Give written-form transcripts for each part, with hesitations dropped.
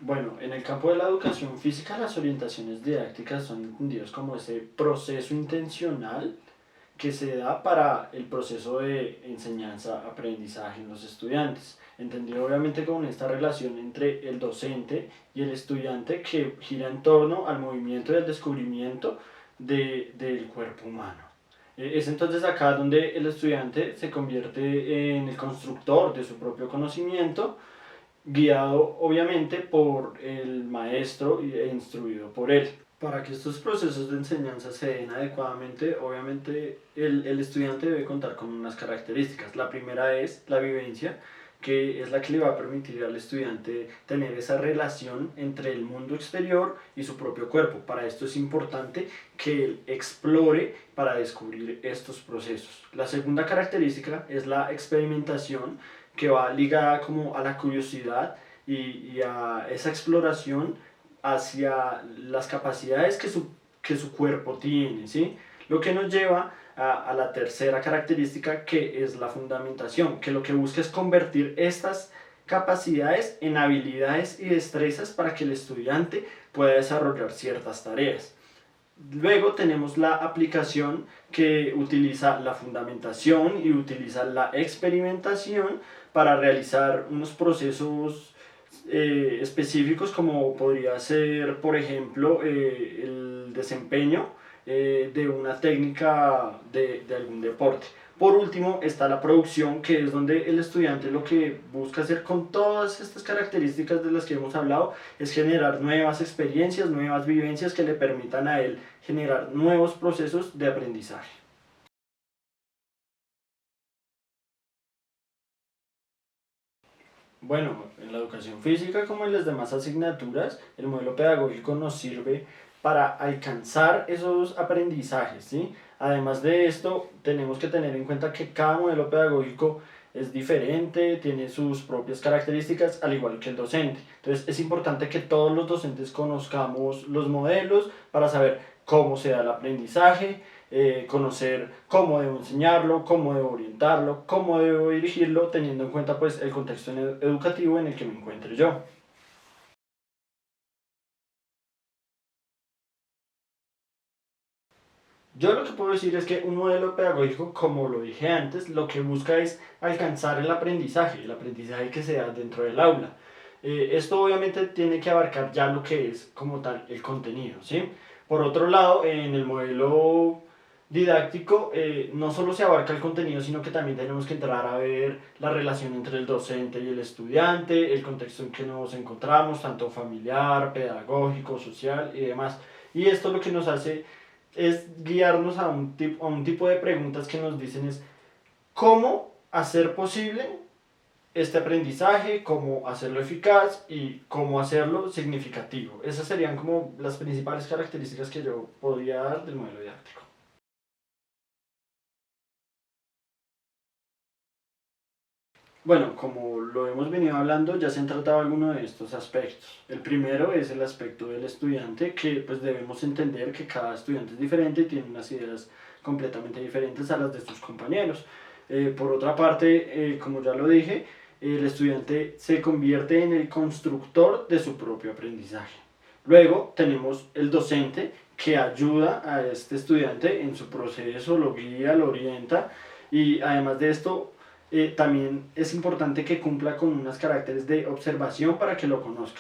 Bueno, en el campo de la educación física, las orientaciones didácticas son entendidas como ese proceso intencional que se da para el proceso de enseñanza-aprendizaje en los estudiantes. Entendido obviamente con esta relación entre el docente y el estudiante que gira en torno al movimiento y al descubrimiento del cuerpo humano. Es entonces acá donde el estudiante se convierte en el constructor de su propio conocimiento, guiado obviamente por el maestro e instruido por él. Para que estos procesos de enseñanza se den adecuadamente, obviamente el estudiante debe contar con unas características. La primera es la vivencia, que es la que le va a permitir al estudiante tener esa relación entre el mundo exterior y su propio cuerpo. Para esto es importante que él explore para descubrir estos procesos. La segunda característica es la experimentación, que va ligada como a la curiosidad y a esa exploración hacia las capacidades que su cuerpo tiene, ¿sí? Lo que nos lleva a la tercera característica, que es la fundamentación, que lo que busca es convertir estas capacidades en habilidades y destrezas para que el estudiante pueda desarrollar ciertas tareas. Luego tenemos la aplicación, que utiliza la fundamentación y utiliza la experimentación para realizar unos procesos específicos, como podría ser, por ejemplo, el desempeño de una técnica de algún deporte. Por último está la producción, que es donde el estudiante lo que busca hacer con todas estas características de las que hemos hablado es generar nuevas experiencias, nuevas vivencias que le permitan a él generar nuevos procesos de aprendizaje. Bueno, en la educación física como en las demás asignaturas, el modelo pedagógico nos sirve para alcanzar esos aprendizajes, ¿sí? Además de esto, tenemos que tener en cuenta que cada modelo pedagógico es diferente, tiene sus propias características, al igual que el docente. Entonces, es importante que todos los docentes conozcamos los modelos para saber cómo se da el aprendizaje, conocer cómo debo enseñarlo, cómo debo orientarlo, cómo debo dirigirlo, teniendo en cuenta pues el contexto educativo en el que me encuentre yo. Yo lo que puedo decir es que un modelo pedagógico, como lo dije antes, lo que busca es alcanzar el aprendizaje que se da dentro del aula. Esto obviamente tiene que abarcar ya lo que es como tal el contenido, ¿sí? Por otro lado, en el modelo didáctico no solo se abarca el contenido, sino que también tenemos que entrar a ver la relación entre el docente y el estudiante, el contexto en que nos encontramos, tanto familiar, pedagógico, social y demás. Y esto lo que nos hace es guiarnos a un tipo de preguntas que nos dicen es cómo hacer posible este aprendizaje, cómo hacerlo eficaz y cómo hacerlo significativo. Esas serían como las principales características que yo podría dar del modelo didáctico. Bueno, como lo hemos venido hablando, ya se han tratado algunos de estos aspectos. El primero es el aspecto del estudiante, que pues debemos entender que cada estudiante es diferente y tiene unas ideas completamente diferentes a las de sus compañeros. Por otra parte, como ya lo dije, el estudiante se convierte en el constructor de su propio aprendizaje. Luego tenemos el docente, que ayuda a este estudiante en su proceso, lo guía, lo orienta, y además de esto también es importante que cumpla con unos caracteres de observación para que lo conozca.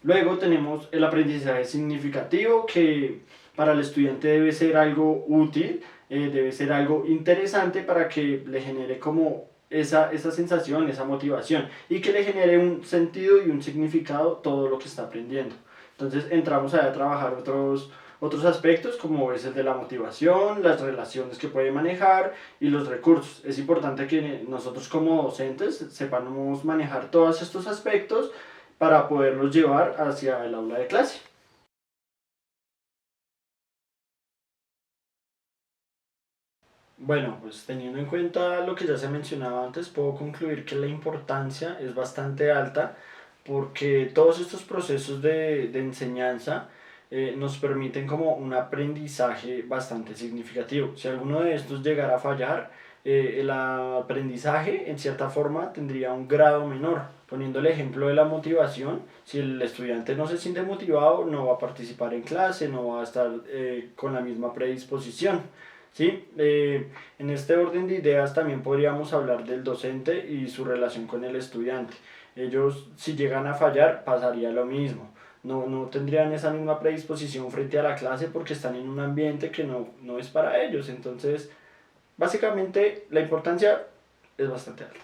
Luego tenemos el aprendizaje significativo, que para el estudiante debe ser algo útil, debe ser algo interesante para que le genere como esa sensación, esa motivación, y que le genere un sentido y un significado todo lo que está aprendiendo. Entonces entramos a trabajar otros aspectos, como es el de la motivación, las relaciones que puede manejar y los recursos. Es importante que nosotros como docentes sepamos manejar todos estos aspectos para poderlos llevar hacia el aula de clase. Bueno, pues teniendo en cuenta lo que ya se mencionaba antes, puedo concluir que la importancia es bastante alta, porque todos estos procesos de enseñanza nos permiten como un aprendizaje bastante significativo. Si alguno de estos llegara a fallar, el aprendizaje en cierta forma tendría un grado menor. Poniendo el ejemplo de la motivación, si el estudiante no se siente motivado, no va a participar en clase, no va a estar con la misma predisposición. ¿Sí? En este orden de ideas también podríamos hablar del docente y su relación con el estudiante. Ellos, si llegan a fallar, pasaría lo mismo. No tendrían esa misma predisposición frente a la clase porque están en un ambiente que no es para ellos. Entonces, básicamente, la importancia es bastante alta.